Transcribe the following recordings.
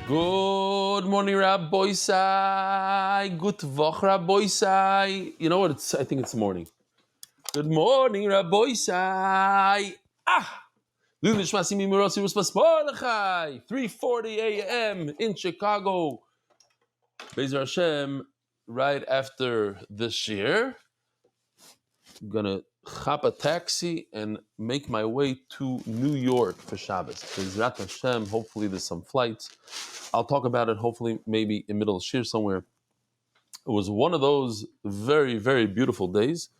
Good morning, Rabbi Sai. Good Vach, Rabbi Sai. You know what? I think it's morning. Good morning, Rabbi Sai. Ah! 3:40 a.m. in Chicago. Bezer Hashem, right after this year, I'm going to hop a taxi and make my way to New York for Shabbos. Bezer Hashem, hopefully there's some flights. I'll talk about it hopefully maybe in middle of Shir somewhere. It was one of those very, very beautiful days.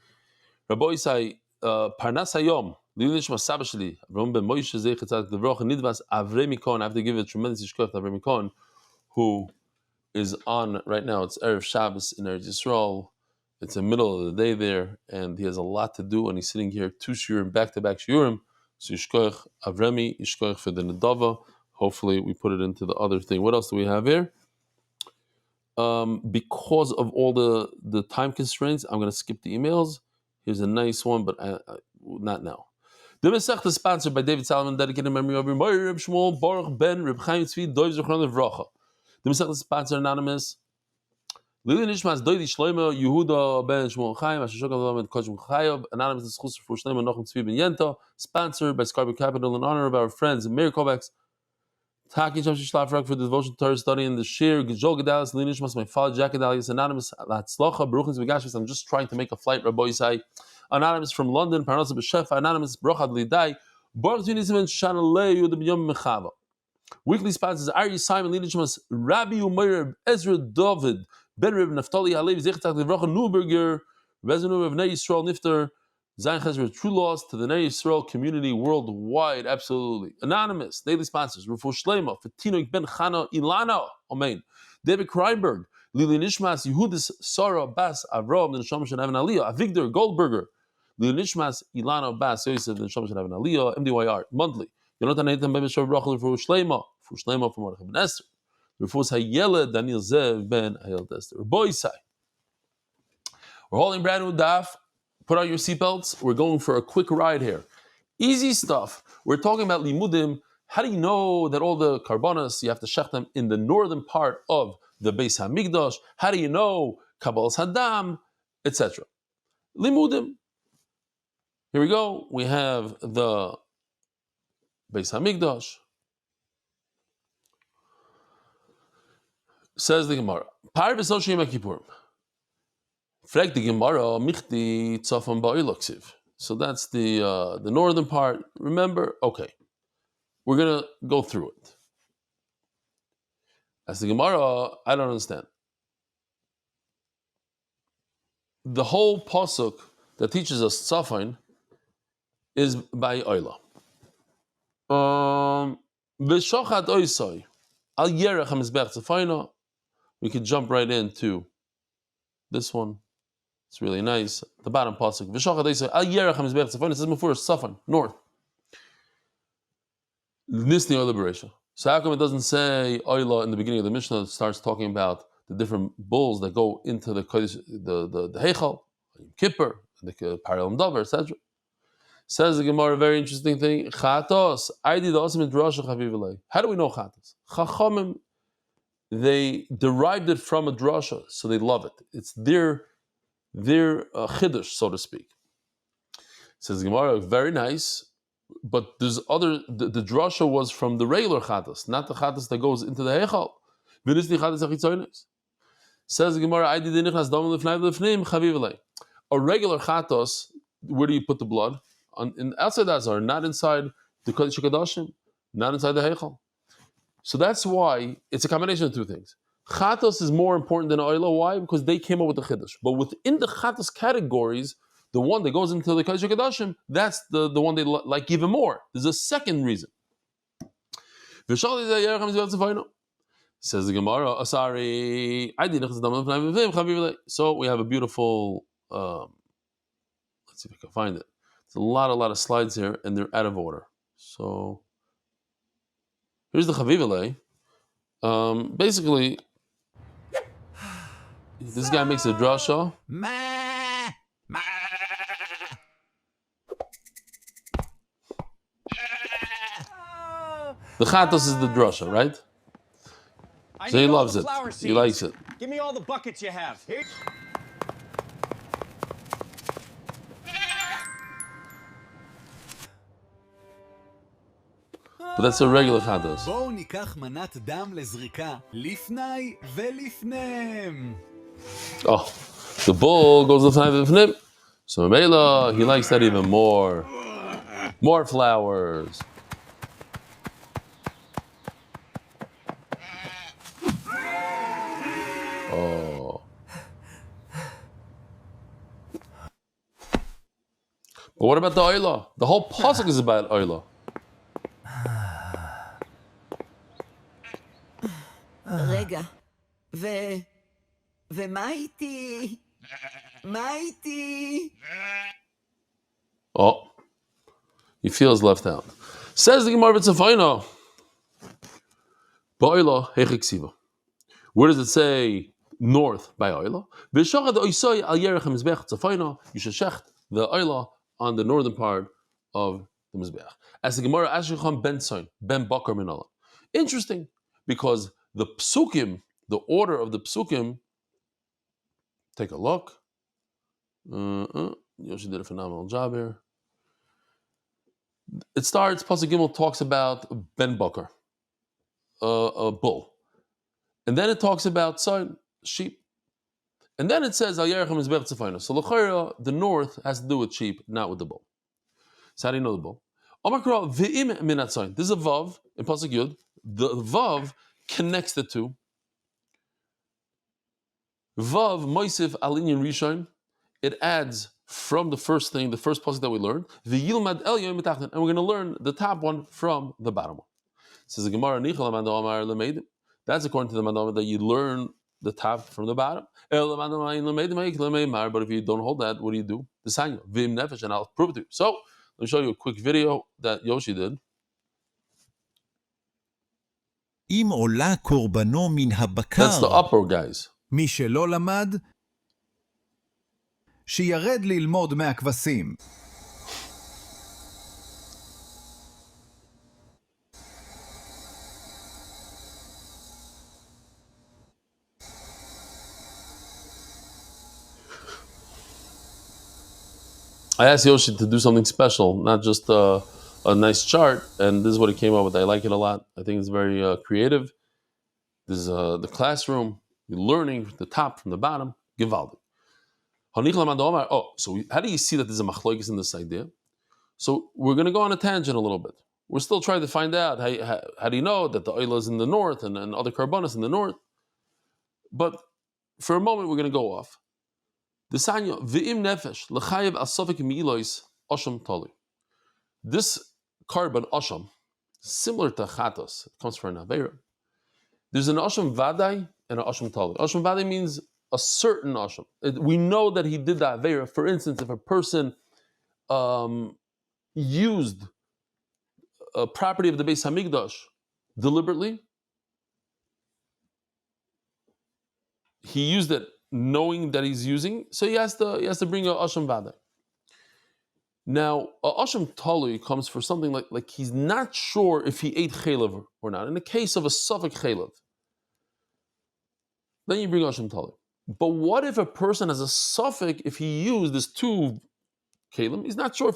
Rabbi Isai, Parnas Hayom, Lilish Masaba Shli, Avram ben Moshe Zechatzak Devroch Nidvas Avremi Cohen. I have to give a tremendous yishkoch to Avremi Cohen, who is on right now. It's Erev Shabbos in Eretz Yisrael. It's the middle of the day there, and he has a lot to do, and he's sitting here 2 shiurim, back-to-back shiurim. So yishkoch Avremi, yishkoch for the Nedava. Hopefully we put it into the other thing. What else do we have here? Because of all the time constraints, I'm going to skip the emails. Here's a nice one, but not now. The Masechta is sponsored by David Solomon, dedicated in memory of Reb Shmuel Baruch Ben Reb Chaim Tzvi Doiv Zochron Levracha. The Masechta is sponsored anonymous. Lili Nishmas Doidi Shloimo Yehuda Ben Shmuel Chaim Asher Shokal Ben Kosh Chayav. Anonymous is Chus for Shloimo Nochem Tzvi Ben Yenta. Sponsored by Scarby Capital in honor of our friends Meir Kovacs. Taki Shamshi Shlafrak for the devotion to Torah study in the Shir, Gijol Gedalis, Linish Mas, my father, Jack Gedalis, Anonymous, Latzlocha, Baruchins Vigashis. I'm just trying to make a flight, Rabbi Isai. Anonymous from London, Parnasa B'Shefa, Anonymous, Brochad Lidai, Baruch Tunizim and Shana Le, Yud B'Yom Mechava. Weekly sponsors Ari Simon, Linish Mas, Rabbi Umair, Ezra David, Ben Reb Naftali, Halev, Zechtak, Levrocha, Newberger, Rezonu of Nei Yisrael, Nifter, Zayin Chesed, true loss to the Nei Yisrael community worldwide, absolutely. Anonymous, daily sponsors, Rufu Shlema, Fatino Ben Chana, Ilana, Amen. David Kreinberg, Lili Nishmas, Yehudis, Sarah, Bas, Avram, the Neshama Shen Evan Aliyah, Avigdor, Goldberger, Lili Nishmas, Ilana, Bas, Yosef, the Neshama Shen Evan Aliyah, MDYR, monthly. Yonatan Nathan Ben Shav Rachel, Rufu Shlema from Mordechai Ben Esther, Rufu Hayela, Daniel Zev Ben Hayel Esther, Boisai. We're holding brand new daf. Put on your seatbelts. We're going for a quick ride here. Easy stuff. We're talking about limudim. How do you know that all the karbanas, you have to shech them in the northern part of the Beis HaMikdash? How do you know Kabbalas Hadam, etc.? Limudim. Here we go. We have the Beis HaMikdash. Says the Gemara. Par v'sol Yom Kippurim. Frag the Gemara, Michti Tzafon Ba'iloksiv. So that's the northern part. Remember? Okay. We're going to go through it. As the Gemara, I don't understand. The whole pasuk that teaches us Tzafon is by Oyla. V'shochat oisai al yerech hamizbech tzafayna. We could jump right into this one. It's really nice. The bottom pasuk. V'shochat oisai al yerech hamizbech tzafayna. It says before Tzafon, north. Nisni Oyla Bereisha. So how come it doesn't say Oyla in the beginning of the Mishnah? It starts talking about the different bulls that go into the Heichal, Kippur, the Paralel Dover, etc. Says the Gemara, a very interesting thing. Chatos, I did also midrasha chaviv. How do we know chatos? Chachamim, they derived it from a drasha, so they love it. It's their chiddush, so to speak. Says the Gemara, very nice, but there's other. The drasha was from the regular chatos, not the chatos that goes into the heichal. V'nisni chatos achitzonis. Says the Gemara, I did nichnas dam lefnei chaviv. A regular chatos, where do you put the blood? Outside the Azar, not inside the Kodesh HaKadoshim, not inside the Heichal. So that's why it's a combination of two things. Chatos is more important than Oyla. Why? Because they came up with the Chiddush. But within the Chatos categories, the one that goes into the Kodesh HaKadoshim, that's the one they like even more. There's a second reason. Says the Gemara, Asari, so we have a beautiful, let's see if I can find it. There's a lot of slides here, and they're out of order. So here's the Chavivale. Basically, this guy makes a drasha. The Chatos is the drasha, right? So he loves it. He likes it. Give me all the buckets you have. Here. But that's a regular chatos. בואו ניקח מנת דם לזריקה לפני ולפנים. Oh, the bull goes the time of the So Mela, he likes that even more. More flowers. Oh. But what about the oila? The whole pasuk is about oila. רגע, ומה איתי? מה איתי? Oh, he feels left out. Says the Gemara B'Tzafayna. Ba'oila hechiksiva. Where does it say north by oila? V'shachad oisoi al yerech hamizbech tzafayna. You should shecht the oila on the northern part of the mizbech. As the Gemara Ashikam ben Tzayin ben Bakar Minala. Interesting, because the psukim, the order of the psukim. Take a look. Yoshi did a phenomenal job here. It starts, Pasuk Gimel talks about Ben Bakar, a bull. And then it talks about son, sheep. And then it says, Al Yerichem is Bech Tzafayna. So l'chayra, the north has to do with sheep, not with the bull. So how do you know the bull? Omakra v'im minat zayin. This is a vav in Pasuk Yud. The vav connects the two. Vav moisif alinyan rishon. It adds from the first thing, the first pasuk that we learned, the yilmad elyon mitachton, and we're going to learn the top one from the bottom one. It says the Gemara nichal amando amar lemedim. That's according to the mandama that you learn the top from the bottom. But if you don't hold that, what do you do? The sanya vim nefesh, and I'll prove it to you. So let me show you a quick video that Yoshi did. אם עולה קורבנו מן הבקר. That's the upper guys. מי שלא למד, שירד ללמוד מהכבשים. I asked Yoshi to do something special, not just a nice chart, and this is what he came up with. I like it a lot. I think it's very creative. This is the classroom. You're learning the top from the bottom. Givaldi. Oh, so how do you see that there's a machlokes in this idea? So we're going to go on a tangent a little bit. We're still trying to find out how do you know that the oila is in the north and other karbanas in the north. But for a moment, we're going to go off. The sanya v'im nefesh l'chayev asafik mi'ilois asham tali. This carbon asham, similar to chatos, it comes from an aveira. There's an asham vadai and an asham tali. Asham vadai means a certain asham. We know that he did that aveira. For instance, if a person used a property of the Beis Hamikdash deliberately, he used it knowing that he's using, so he has to bring a asham vadai. Now, a asham tali comes for something like he's not sure if he ate chelav or not. In the case of a safek chelav, then you bring asham tali. But what if a person has a safek if he used this two kelim? He's not sure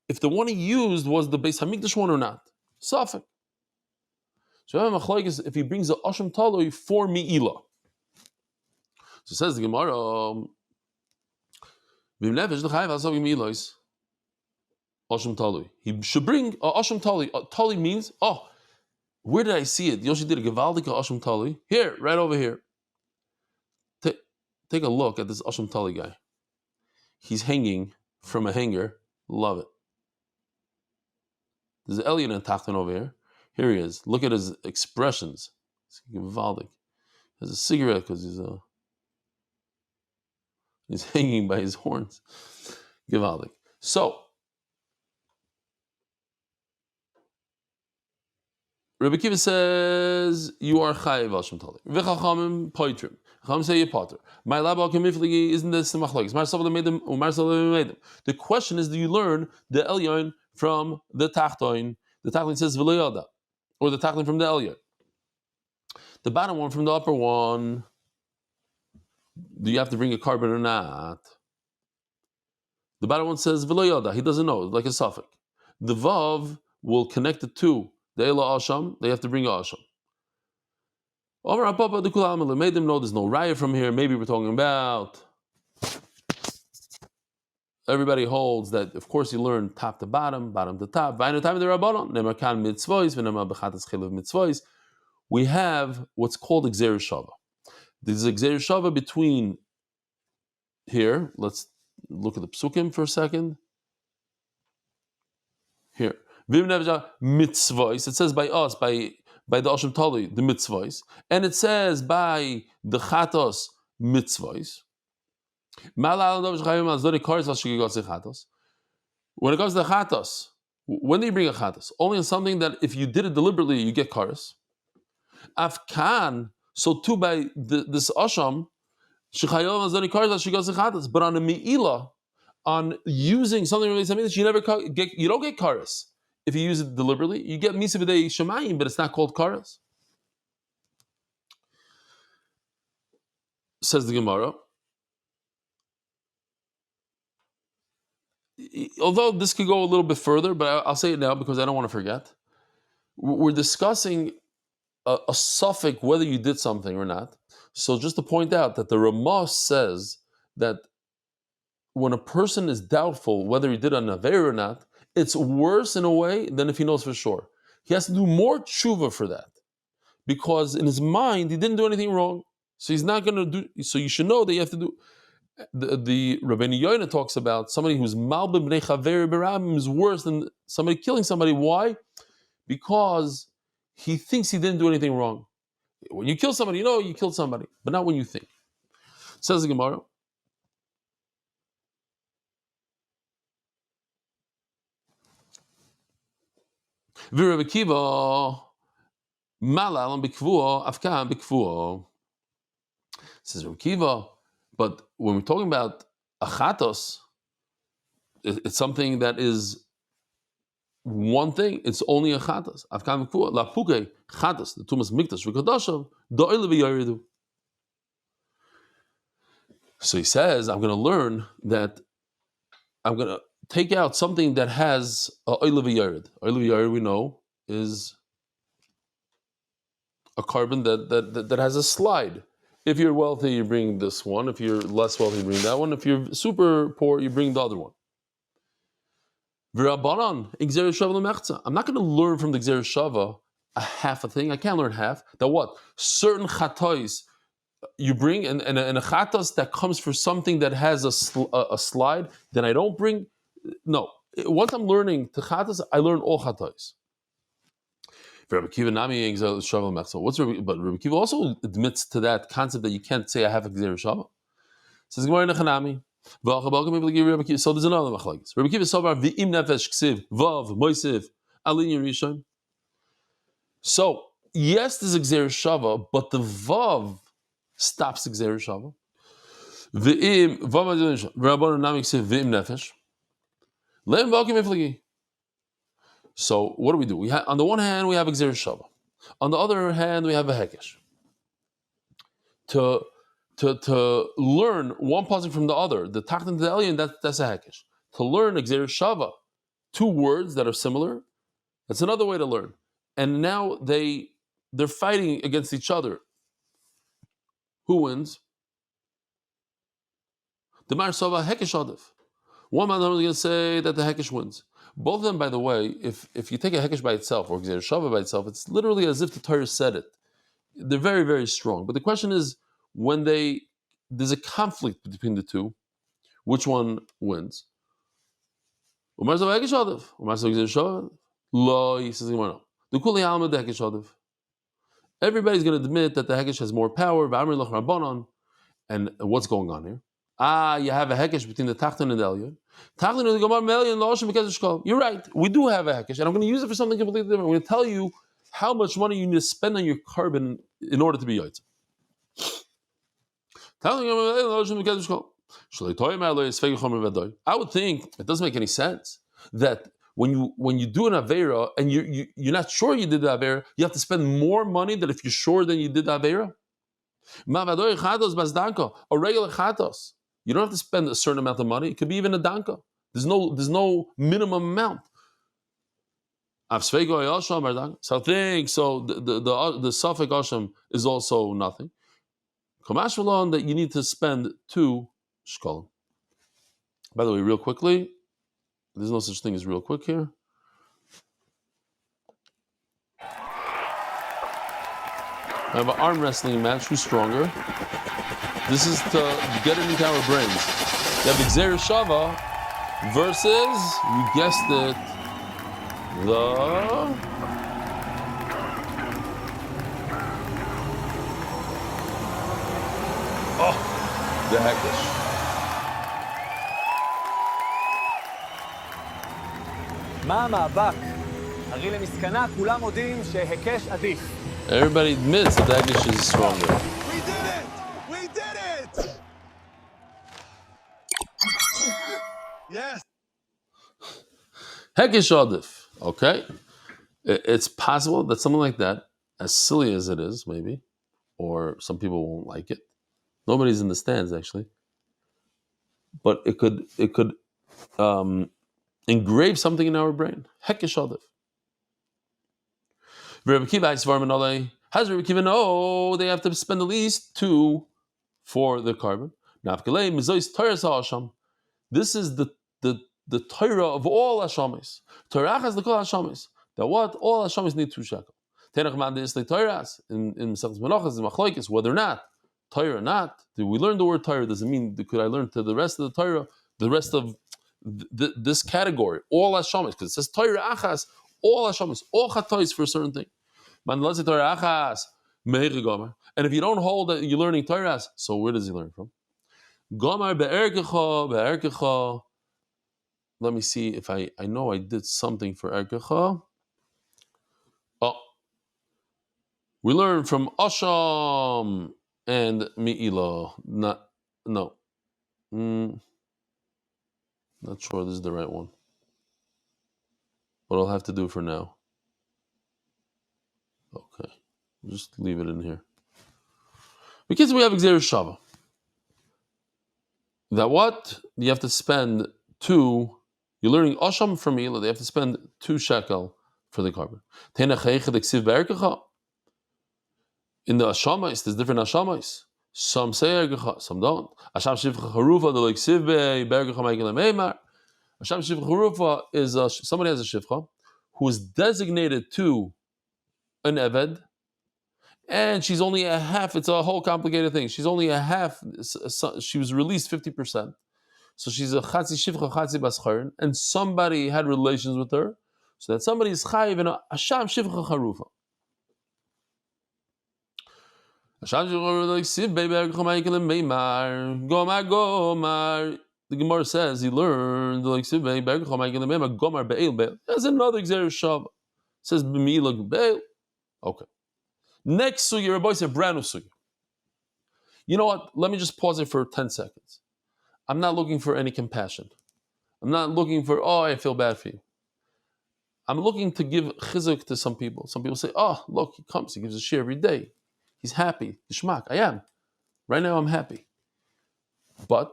if the one he used was the Beis Hamikdash one or not. Safek. So if he brings a asham tali for mi'ilah. So says the Gemara, he should bring a asham tali. Tali means, where did I see it? Yoshi did a gewaldike asham tali. Here, right over here. Take a look at this asham tali guy. He's hanging from a hanger. Love it. There's Elian and Tachton over here. Here he is. Look at his expressions. It's gewaldik. There's a cigarette because he's hanging by his horns. Gewaldik. So, Rabbi Kiva says, you are chayiv asham tali. V'chachamim poitrim. Chacham say you potter. My laba kemifligi isn't this the machlokes. The question is, do you learn the elyon from the tachton? The tachton says v'loyada, or the tachton from the elyon. The bottom one from the upper one, do you have to bring a carbon or not? The bottom one says v'lo yoda, he doesn't know, like a suffix. The vav will connect it to the ela asham, they have to bring a asham. Made them know there's no raya from here. Maybe we're talking about. Everybody holds that, of course, you learn top to bottom, bottom to top. We have what's called Xer Shava. This is Xer Shava between here. Let's look at the psukim for a second. Here. Mitzvahs. It says by us, by the Asham Tali, the mitzvahs. And it says by the Chatos mitzvahs. When it comes to the chatos, when do you bring a chatos? Only in something that if you did it deliberately, you get karas. Afkan, so too by this asham, but on a meila, on using something related to something that you don't get karas. If you use it deliberately, you get misa b'dei shemayim, but it's not called karas. Says the Gemara. Although this could go a little bit further, but I'll say it now because I don't want to forget. We're discussing a suffix whether you did something or not. So just to point out that the Ramah says that when a person is doubtful whether he did an aver or not, it's worse in a way than if he knows for sure. He has to do more tshuva for that because in his mind he didn't do anything wrong. So he's not going to do. So you should know that you have to do. The Rabbeinu Yoina talks about somebody who's malbim b'nei chaver b'rabim is worse than somebody killing somebody. Why? Because he thinks he didn't do anything wrong. When you kill somebody, you know you killed somebody, but not when you think. Says the Gemara. V'Rabbi Kiva malalam b'kvuo afkan b'kvuo. Says Rabbi Kiva. But when we're talking about achatos, it's something that is one thing. It's only achatos. Afkan v'kvuah lapuke chatos the tumas mikdash v'kodashav do'ile v'yaridu. So he says, I'm going to learn that I'm going to take out something that has oile v'yarid. Oile v'yarid we know is a carbon that has a slide. If you're wealthy, you bring this one. If you're less wealthy, you bring that one. If you're super poor, you bring the other one. I'm not going to learn from the Gzer Shava a half a thing. I can't learn half. That what? Certain chatois you bring, and a chatos that comes for something that has a slide, then I don't bring. No. Once I'm learning to chatos, I learn all chatois. Rabbi Kiva Nami what's but Rabbi Kiva also admits to that concept that you can't say I have a Gzer Shava. Says Gemara Nechanami. So there's another machlokes. Rabbi Kiva Sovar v'im nefesh ksiv vav moisiv alin yerishon. So yes, there's a Gzer Shava, but the vav stops the Gzer Shava. V'im vav Rabbanan Nami ksiv v'im nefesh. Leim v'akim iflagi. So what do? We have, on the one hand, we have a Gzer Shava. On the other hand, we have a Hekesh. To learn one pasuk from the other, the Tachton to the Elyon, that's a Hekesh. To learn a Gzer Shava, two words that are similar, that's another way to learn. And now they're fighting against each other. Who wins? The Mar Sava Hekesh Adif. One man is going to say that the Hekesh wins. Both of them, by the way, if you take a Hekesh by itself or Gzer Shava by itself, it's literally as if the Torah said it. They're very, very strong. But the question is, when there's a conflict between the two, which one wins? Umar Zav Hekesh Adif. Umar Zav Gzer Shava. Lo, he says, no. The Kuli Alma the Hekesh Adif. Everybody's going to admit that the Hekesh has more power. And what's going on here? You have a Hekesh between the Tachton and the Elyon. Tachton and the Gemara Melyon Loshim because of You're right. We do have a Hekesh, and I'm going to use it for something completely different. I'm going to tell you how much money you need to spend on your carbon in order to be Yotze. I would think it doesn't make any sense that when you do an avera and you're not sure you did the avera, you have to spend more money than if you're sure that you did the avera. A regular chatos, you don't have to spend a certain amount of money. It could be even a danka. There's no minimum amount. So I think so. The suffix asham is also nothing. Kamash alone that you need to spend 2 shkolim. By the way, real quickly, there's no such thing as real quick here. I have an arm wrestling match. Who's stronger? This is to get it into our brains. You have the Gzeir Shava versus, you guessed it, the Hekesh. מה המאבק? הרי למסקנה כולם מודים שהיקש עדיף. Everybody admits that the Hekesh is stronger. We did it! We did it! Yes. Hekesh Adif. Okay. It's possible that something like that, as silly as it is, maybe, or some people won't like it. Nobody's in the stands, actually. But it could engrave something in our brain. Hekesh Adif. Has Rabbi Kiva know they have to spend at least 2 for the carbon? This is the Torah of all Hashamis. Torah has the call Hashamis. That what? All Hashamis need 2 shekel. In Mesechus Menachos, in Machlokes, whether or not Torah or not, did we learn the word Torah? Does it mean could I learn to the rest of the Torah, the rest of this category, all Hashamis? Because it says Torah Achas, all Hashamis, all Chatois for a certain thing. And if you don't hold that you're learning Torah, so where does he learn from? Let me see if I know I did something for Erkecha. Oh, we learn from Asham and Mi'ila. Not sure this is the right one, but I'll have to do for now. Okay, just leave it in here. Because we have Gzeir Shava. That what? You have to spend 2. You're learning Asham from Mi'ila. They have to spend 2 shekel for the carbon. In the Ashamais, there's different Ashamais. Some say Ergecha, some don't. Asham Shivcha Harufa, the like Sivbe, Bergecha Michael Meimar. Asham Shivcha Harufa is somebody has a Shivcha who is designated to an Eved, and she's only a half. It's a whole complicated thing. She's only a half. She was released 50%. So she's a Chatzi Shivcha, Chatzi Bascharen, and somebody had relations with her. So that somebody is Chayiv in a Asham Shivcha Harufa. The Gemara says he learned like There's another Gzeir Shav. Says B'mi'ila Be'el. Okay. Next sugya, Rabbi said brand new sugya. You know what? Let me just pause it for 10 seconds. I'm not looking for any compassion. I'm not looking for, I feel bad for you. I'm looking to give chizuk to some people. Some people say, look, he comes, he gives a share every day. He's happy. Shmak, I am. Right now I'm happy. But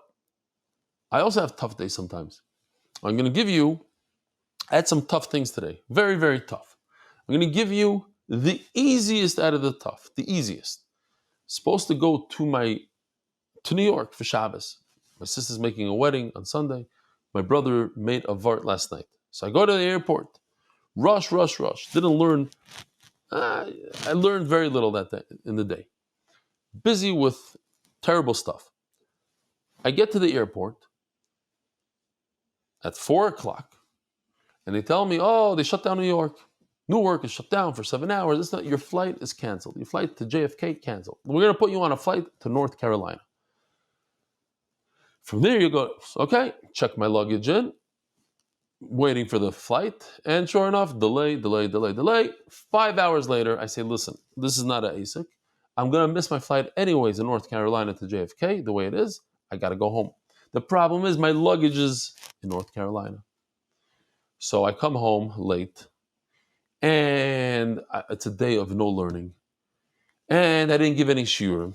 I also have tough days sometimes. I'm going to give you, I had some tough things today. Very, very tough. I'm going to give you the easiest out of the tough. The easiest. Supposed to go to New York for Shabbos. My sister's making a wedding on Sunday. My brother made a vart last night. So I go to the airport. Rush. Didn't learn. I learned very little that day, in the day. Busy with terrible stuff. I get to the airport at 4:00, and they tell me, they shut down New York. Newark is shut down for 7 hours. Your flight is canceled. Your flight to JFK canceled. We're going to put you on a flight to North Carolina. From there you go, okay, check my luggage in, waiting for the flight, and sure enough, delay. 5 hours later, I say, listen, this is not an ASIC. I'm going to miss my flight anyways in North Carolina to JFK, the way it is. I got to go home. The problem is my luggage is in North Carolina. So I come home late, and it's a day of no learning, and I didn't give any shiurim,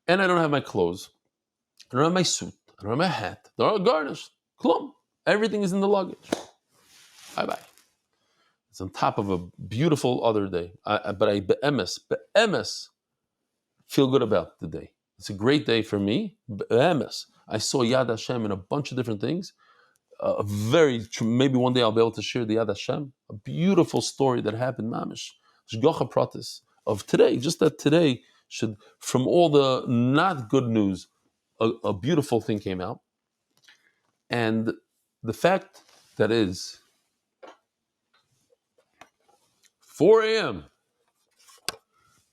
and I don't have my clothes, I don't have my suit, I don't have my hat, they're all garnished, klum. Everything is in the luggage. Bye bye. It's on top of a beautiful other day. But I be'emes feel good about the day. It's a great day for me. Be'emes. I saw Yad Hashem in a bunch of different things. Maybe one day I'll be able to share the Yad Hashem. A beautiful story that happened, mamish. Shgocha pratis of today. Just that today should, from all the not good news, a beautiful thing came out. And the fact that is 4 a.m.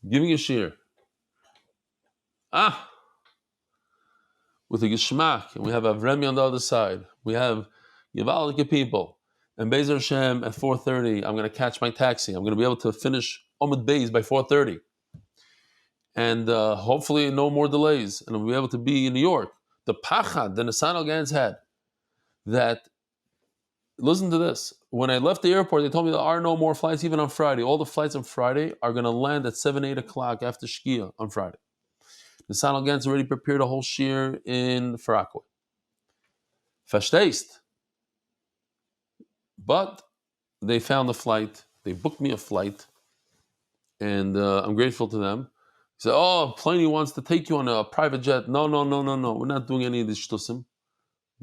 giving a shir. With a geschmack, and we have Avremi on the other side. We have Yavalike people. And Bezer Hashem at 4:30, I'm going to catch my taxi. I'm going to be able to finish Omid Beis by 4:30. And hopefully no more delays. And I'll be able to be in New York. The pachad, the Nissan Al-Gans had, that, listen to this. When I left the airport, they told me there are no more flights even on Friday. All the flights on Friday are going to land at 7, 8 o'clock after Shkia on Friday. Nissan Al-Gans already prepared a whole shir in Farakwe. Verstehst? But they found a flight. They booked me a flight. And I'm grateful to them. He said, oh, Pliny wants to take you on a private jet. No. We're not doing any of this shtusim.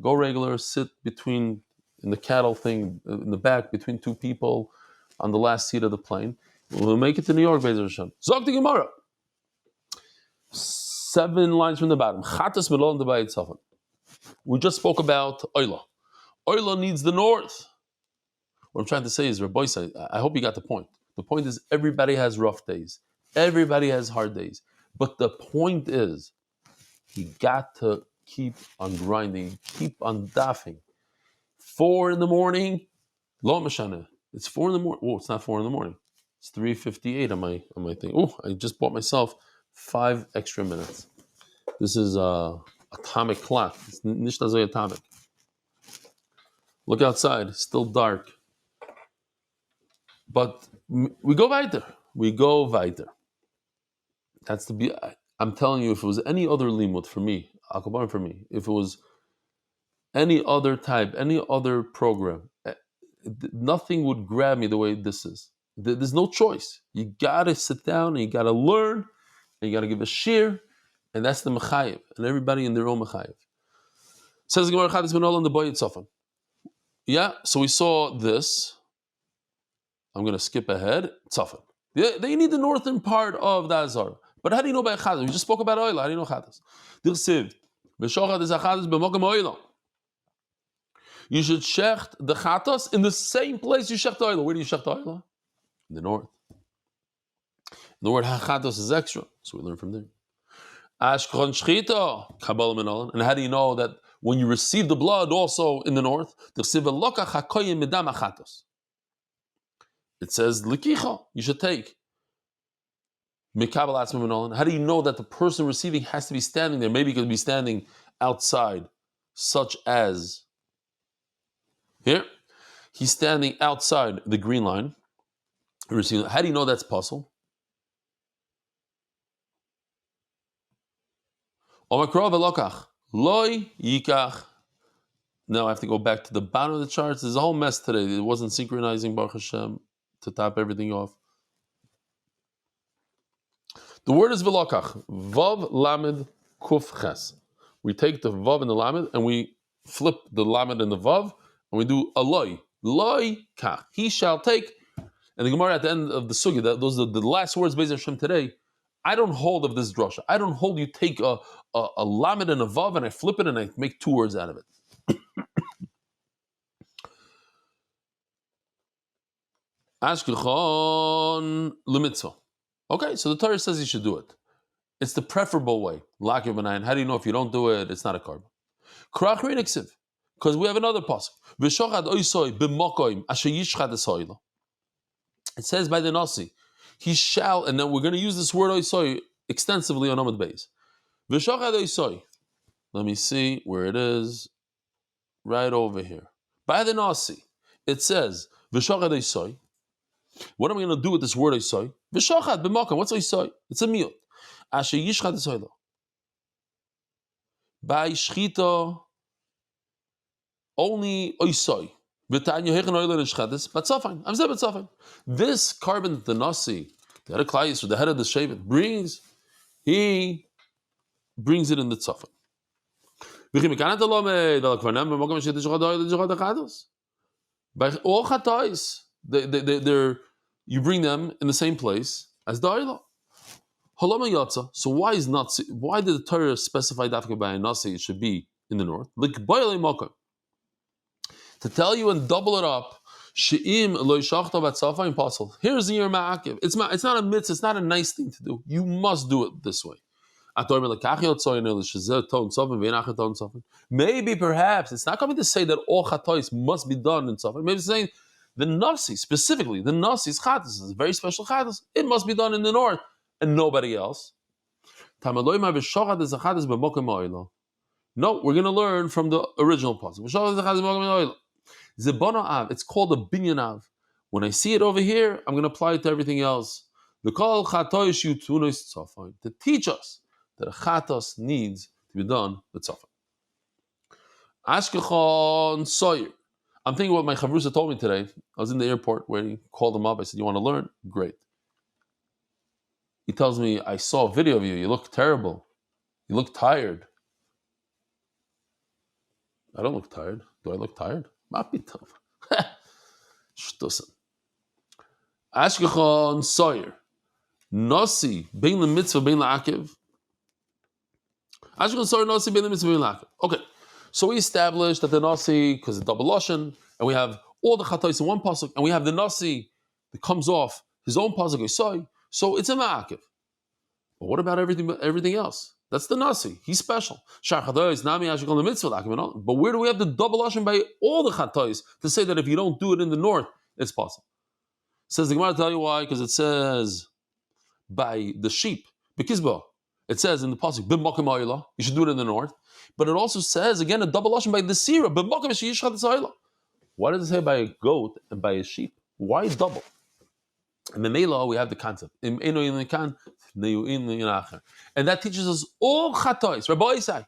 Go regular, sit in the cattle thing, in the back, between two people on the last seat of the plane. We'll make it to New York, Be'ezer Hashem. Zog the Gemara. 7 lines from the bottom. Chatas melon debayit safan. We just spoke about Oila. Oila needs the north. What I'm trying to say is, Rabbi Say, I hope you got the point. The point is, everybody has rough days. Everybody has hard days. But the point is, he got to keep on grinding, keep on daffing. 4 in the morning, lo mashana. It's 4 in the morning. Oh, it's not 4 in the morning. It's 3:58 on my thing. Oh, I just bought myself 5 extra minutes. This is atomic clock. It's nishtazoi atomic. Look outside. It's still dark. But we go weiter. That's the beauty. I'm telling you, if it was any other limud for me, Akabar for me, if it was any other type, any other program, nothing would grab me the way this is. There's no choice. You gotta sit down and you gotta learn and you gotta give a shir, and that's the mechayev, and everybody in their own mechayev. Says the Gemara, Chadis ben Olam the boy Tzofan. Yeah, so we saw this. I'm going to skip ahead. Tzafan. They need the northern part of the Azar. But how do you know about Chadas? We just spoke about oil. How do you know Chadas? Dirsiv. V'shochad is a Chadas b'mokam oil. You should shecht the Chatas in the same place you shecht oil. Where do you shecht oil? In the north. The word Chatas is extra. So we learn from there. Ashkron shchita kabbalah menolan. And how do you know that when you receive the blood also in the north? Dirsiv v'lokach hakoyim midam Chatas. It says, Likicha, you should take. How do you know that the person receiving has to be standing there? Maybe he could be standing outside, such as here. He's standing outside the green line. How do you know that's possible? Now I have to go back to the bottom of the charts. There's a whole mess today. It wasn't synchronizing Baruch Hashem to top everything off. The word is velokach. Vav lamed kuf ches. We take the vav and the lamed and we flip the lamed and the vav and we do a loy. Loy kach. He shall take. And the Gemara at the end of the sugya, those are the last words Be'ezer Hashem today. I don't hold of this drasha. I don't hold you take a lamed and a vav and I flip it and I make 2 words out of it. Ashkelchon lemitzvah. Okay, so the Torah says you should do it. It's the preferable way. Lakiv b'nayin. How do you know if you don't do it, it's not a carbon? Krach reiniksiv. Because we have another pasuk. V'shochad oisoi b'mokoim asher yishchad esoilo. It says by the Nasi, he shall, and then we're going to use this word oisoi extensively on Amud Beis. V'shochad oisoi. Let me see where it is. Right over here. By the Nasi. It says, V'shachad Isai. What am I going to do with this word Isai? V'shachad b'makam. What's Isai? It's a miyut. Asher yishchad Isai lo. By shchita, only Isai. V'tanya hechen oiler and shchadis. Batzafin. I'm saying batzafin. This carbon that the Nasi, the head of Klai, or the head of the Shevet, brings, he brings it in the tzafin. By all chatais, they're you bring them in the same place as the oila. Halama yatsa. So why is not? Why did the Torah specify dafka by a nasi? It should be in the north. Like to tell you and double it up. She'im lo yishachta batzafa impossible. Here's the year ma'akiv. It's not a mitzvah. It's not a nice thing to do. You must do it this way. Maybe perhaps it's not coming to say that all chatois must be done in tzafin. Maybe it's saying the nasi specifically, the nasi's chatas is a very special chatas. It must be done in the north and nobody else. No, we're going to learn from the original pasuk. It's called a binyan av. When I see it over here, I'm going to apply it to everything else. The kol chatois yutunos tzafin to teach us that a chatos needs to be done with tzafin. Ashkechon Sawyer. I'm thinking what my chavrusa told me today. I was in the airport where he called him up. I said, "You want to learn? Great." He tells me, "I saw a video of you. You look terrible. You look tired." I don't look tired. Do I look tired? Mapitov. Shtusen. Ashkechon Sawyer. Nasi bein the mitzvah bein la'akiv. Okay, so we established that the nasi, because it's double lashon, and we have all the chatos in one pasuk, and we have the nasi that comes off his own pasuk Isai, so it's a ma'akiv. But what about everything else? That's the nasi. He's special. But where do we have the double lashon by all the chatos to say that if you don't do it in the north, it's possible? Says the Gemara, tell you why, because it says by the sheep, Bekizbo. It says in the pasuk, "B'makom ha'ila," you should do it in the north. But it also says again a double lashon by the sira, "B'makom she'yishchad ha'ila." Why does it say by a goat and by a sheep? Why double? In the Mela we have the concept, and that teaches us all chatos. Rabbi Isai,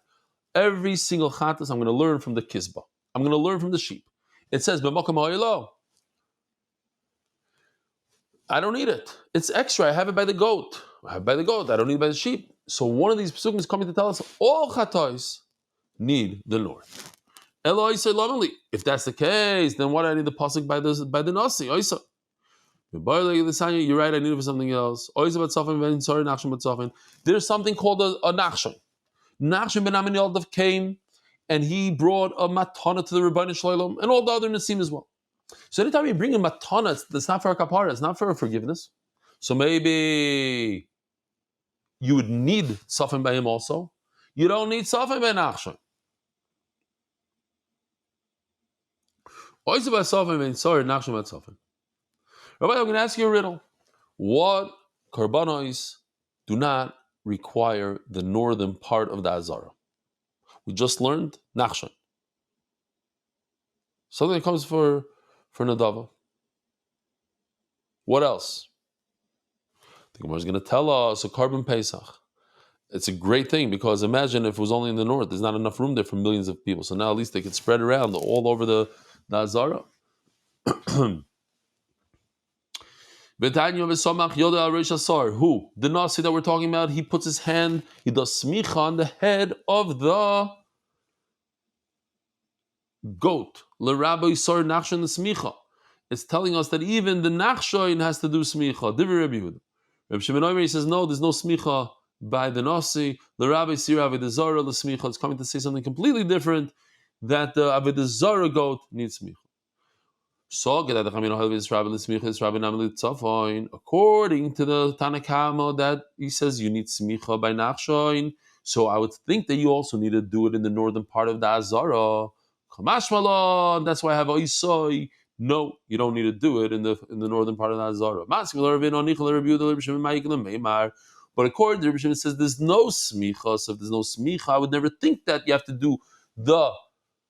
every single chatos I'm going to learn from the kizba. I'm going to learn from the sheep. It says "B'makom ha'ila." I don't need it. It's extra. I have it by the goat. I don't need it by the sheep. So one of these pesukim is coming to tell us all chatos need the north. Eloi say lovingly. If that's the case, then why do I need the pasuk by the nasi? Oisa. You're right. I need it for something else. There's something called a nachshon. Nachshon ben Aminadav came and he brought a matana to the Rebbeinu Shalom and all the other nasim as well. So anytime you bring a matana, that's not for a kapara, it's not for a forgiveness. So maybe you would need safin by him also. You don't need safin by nachshon. Rabbi, I'm going to ask you a riddle. What karbanos do not require the northern part of the Azara? We just learned nachshon. Something that comes for Nadava. What else? The Gemara is going to tell us a carbon Pesach. It's a great thing because imagine if it was only in the north. There's not enough room there for millions of people. So now at least they could spread around all over the Azara. Who? The Nasi that we're talking about, he puts his hand, he does smicha on the head of the goat. It's telling us that even the nachshoin has to do smicha. Reb Shimon Omer, he says, no, there's no smicha by the Nasi. The Rabbi Sira Avodah Zarah the smicha. It's coming to say something completely different, that the Avodah Zarah goat needs smicha. So, according to the Tanakama, that he says you need smicha by nachshoin. So I would think that you also need to do it in the northern part of the Azara. Kamashmalon. That's why I have oisoi. No, you don't need to do it in the northern part of the Azara. But according to Rabbi Shimon, it says there's no smicha. So if there's no smicha, I would never think that you have to do the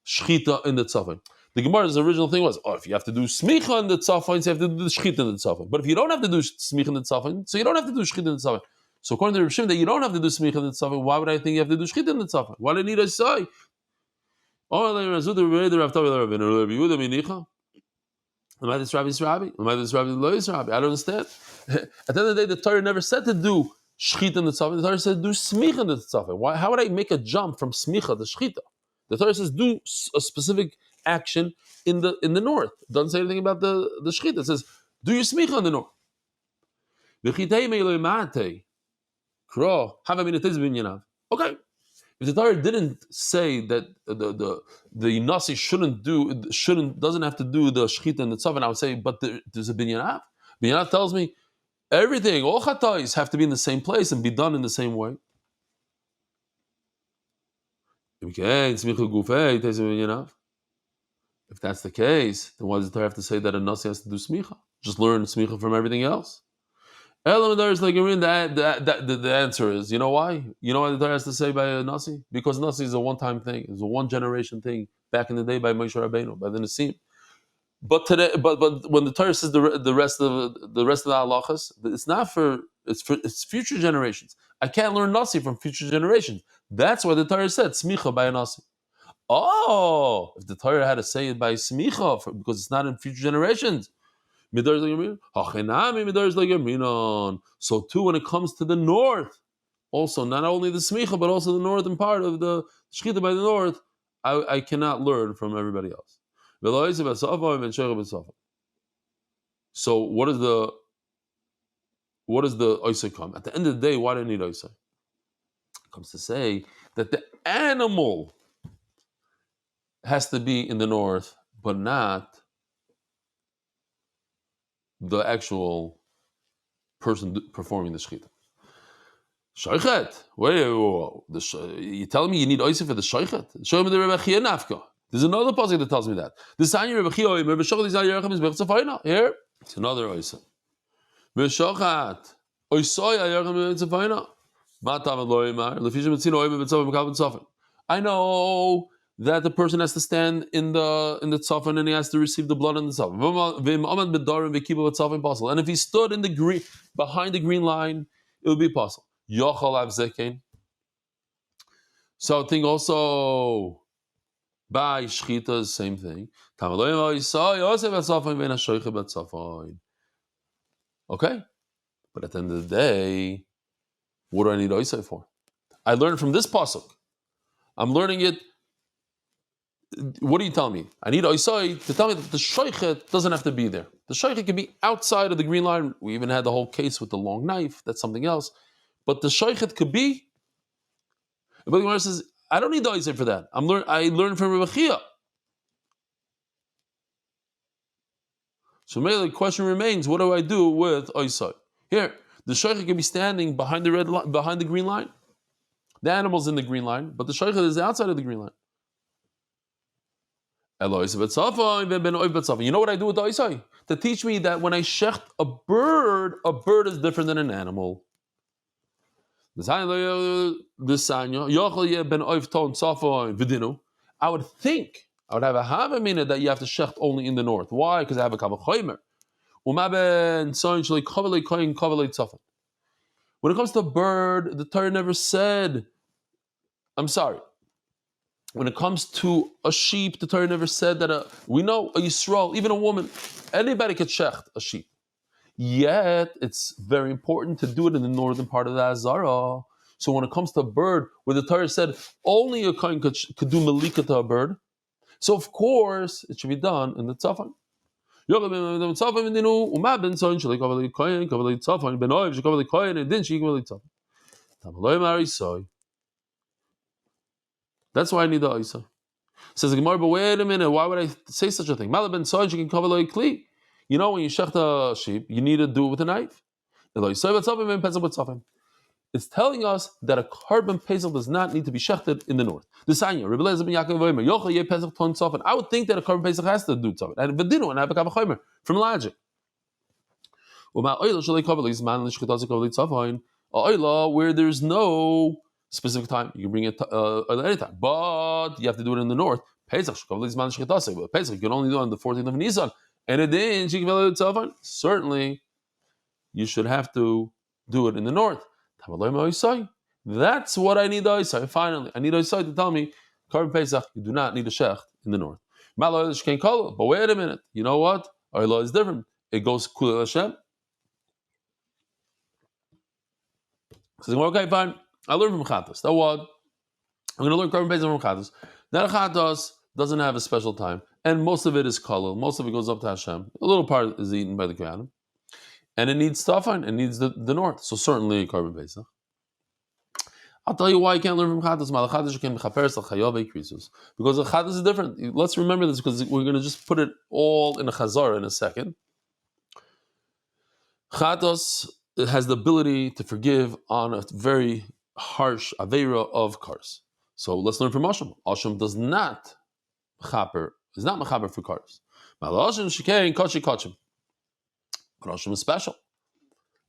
shchita in the tzavin. The Gemara's original thing was, if you have to do smicha in the tzafon, you have to do the shchita in the tzafon. But if you don't have to do smicha in the tzafon, so you don't have to do shchita in the tzafon. So according to Reb Shimon, that you don't have to do smicha in the tzafon, why would I think you have to do shchita in the tzafon? Why do you need a say? I don't understand. At the end of the day, the Torah never said to do shchita in the tzafon. The Torah said do smicha in the tzafon. Why? How would I make a jump from smicha to shchita? The Torah says do a specific action in the north. It doesn't say anything about the shchita. It says do your smicha in the north. Okay. If the Torah didn't say that the nasi doesn't have to do the shchita and the tzavon, I would say, but there's a binyan av. Binyan av tells me everything, all chatais have to be in the same place and be done in the same way. If that's the case, then why does the Torah have to say that a nasi has to do smicha? Just learn smicha from everything else. The answer is, you know why? You know why the Torah has to say by a nasi? Because nasi is a one-time thing. It's a one-generation thing back in the day by Moshe Rabbeinu, by the Nisim. But today, but when the Torah says the rest of the halachas, it's future generations. I can't learn nasi from future generations. That's why the Torah said smicha by a nasi. Oh, if the Torah had to say it by smicha because it's not in future generations. So too, when it comes to the north, also not only the smicha but also the northern part of the shchita by the north, I cannot learn from everybody else. So what is the oisai come? At the end of the day, why do I need oisai? It comes to say that the animal has to be in the north, but not the actual person performing the shechita. Shoichet. You telling me you need oisif for the shoichet? Show me the Rebbe Chia nafka. There's another passage that tells me that. The Sanya Rebbe Chia Rebbe Shochad Yisrael Yerachem is Bechza Fayna. Here, it's another oisif. B'Shochat oisoy Yerachem is Bechza Fayna. Matav Loimar Lefishim Etzino Oime Betzav Mekal B'Tzafin. I know that the person has to stand in the tzafon and he has to receive the blood in the tzafon. And if he stood in behind the green line, it would be possible. So I think also by shchita is the same thing. Okay, but at the end of the day, what do I need oisai for? I learned from this pasuk. I'm learning it. What are you telling me? I need oisai to tell me that the shoichet doesn't have to be there. The shoichet can be outside of the green line. We even had the whole case with the long knife. That's something else. But the shoichet could be. But the Gemara says, I don't need the oisai for that. I learned from Rebbe Chia. So maybe the question remains: what do I do with oisai? Here, the shoichet can be standing behind the green line. The animal's in the green line, but the shoichet is outside of the green line. You know what I do with the oisai? To teach me that when I shecht a bird is different than an animal. I would think, I would have a havamina that you have to shecht only in the north. Why? Because I have a kavachomer. When it comes to a bird, the Torah never said, I'm sorry. When it comes to a sheep, the Torah never said that we know a Yisrael, even a woman, anybody could shecht a sheep. Yet, it's very important to do it in the northern part of the Azara. So when it comes to a bird, where the Torah said only a kohen could do malika to a bird, so of course, it should be done in the tzafon. That's why I need the Isa. Says the Gemara, but wait a minute, why would I say such a thing? You know, when you shecht a sheep, you need to do it with a knife. It's telling us that a carbon pesach does not need to be shechted in the north. I would think that a carbon pesach has to do tzavin. And v'dinu, and I have a kavachomer from logic. Where there's no specific time, you can bring it anytime, but you have to do it in the north. Pesach, but Pesach you can only do on the 14th of Nisan. And it then certainly you should have to do it in the north. That's what I need the Isai. Finally, I need Isai to tell me, Korban Pesach, you do not need a shecht in the north. But wait a minute, you know what? Our law is different. It goes Kulei Hashem. So okay, fine. I learned from Chatas. That what? I'm going to learn Korban Pesach from Chatas. That Chatas doesn't have a special time, and most of it is Kalil. Most of it goes up to Hashem. A little part is eaten by the Kohanim. And it needs Tafan, it needs the north. So certainly Korban Pesach. I'll tell you why you can't learn from Chatas. Because the Chatas is different. Let's remember this because we're going to just put it all in a Chazar in a second. Chatas has the ability to forgive on a very harsh Aveira of Kars. So let's learn from Asham. Asham does not is not Mechaper for Kars. But Asham is special.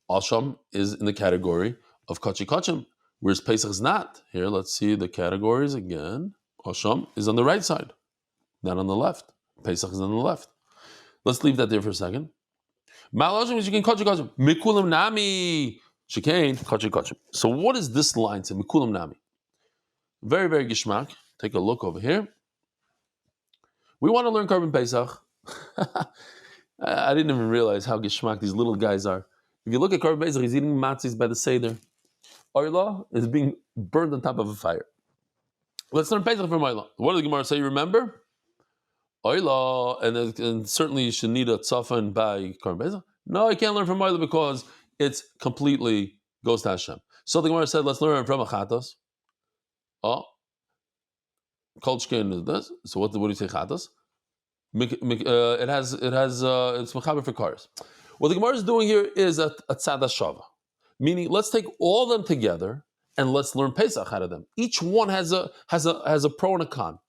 Asham is in the category of Kachi Kachim, whereas Pesach is not. Here, let's see the categories again. Asham is on the right side, not on the left. Pesach is on the left. Let's leave that there for a second. Malashim is Kachi Kachim. Mikulam Nami. Shekain Kachi Kachim. So what is this line to Mikulam Nami? Very, very gishmak. Take a look over here. We want to learn Korban Pesach. I didn't even realize how gishmak these little guys are. If you look at Korban Pesach, he's eating matzahs by the Seder. Oyla is being burned on top of a fire. Let's learn Pesach from Oyla. What does the Gemara say? You remember? Oyla, and certainly you should need a tzafan by Korban Pesach. No, I can't learn from Oyla because it's completely goes to Hashem. So the Gemara said, let's learn from Achatos. Oh, Kolchkin is this. So what do you say, Chatos? It's mechaber for cars. What the Gemara is doing here is a tzad hashava, meaning let's take all of them together and let's learn Pesach out of them. Each one has a pro and a con.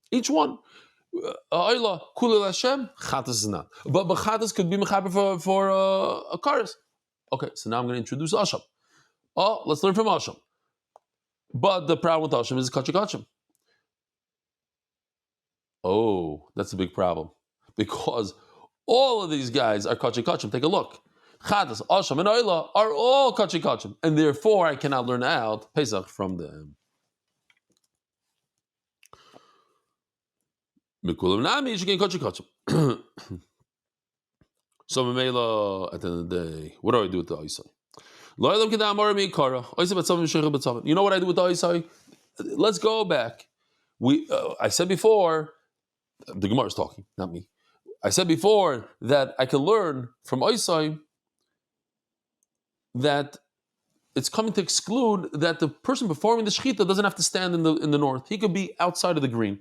Each one. Ayla kulil Hashem Chatos is not, but Chatos could be mechaber for a cars. Okay, so now I'm going to introduce Asham. Oh, let's learn from Asham. But the problem with Asham is kachikachim. Oh, that's a big problem. Because all of these guys are kachikachim. Take a look. Chatas, Asham, and Oyla are all kachikachim. And therefore, I cannot learn out Pesach from them. Mikulam nami, you can kachikachim. So, Mamela, at the end of the day, what do I do with the Isai? You know what I do with the Isai? Let's go back. I said before, the Gemara is talking, not me. I said before that I can learn from Isai that it's coming to exclude that the person performing the shechita doesn't have to stand in the north. He could be outside of the green.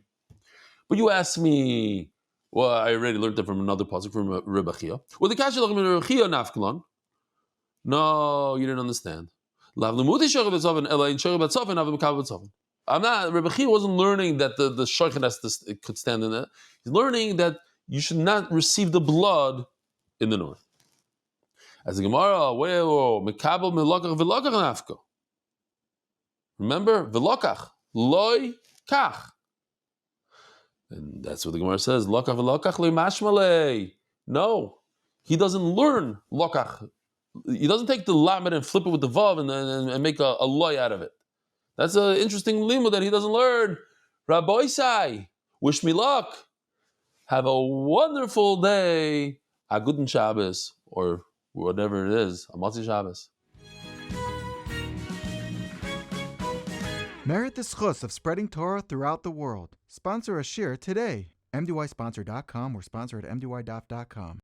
But you asked me, well, I already learned that from another pasuk from Rebachia. Well, the kasha Rebachia nafkalan. No, you didn't understand. I'm not. Rebachia wasn't learning that the shaychan could stand in it. He's learning that you should not receive the blood in the north. As the Gemara, mekabel melokach v'lokach nafka. Remember, v'lokach loy kach. And that's what the Gemara says. Lokach v'lokach loy mashmalei. No, he doesn't learn lokach. He doesn't take the lamed and flip it with the vav and make a loy out of it. That's an interesting limud that he doesn't learn. Rabbi Isai, wish me luck. Have a wonderful day. A guten Shabbos, or whatever it is. A Matzi Shabbos. Merit the schus of spreading Torah throughout the world. Sponsor a shir today. MDYsponsor.com or sponsor at MDYDaf.com.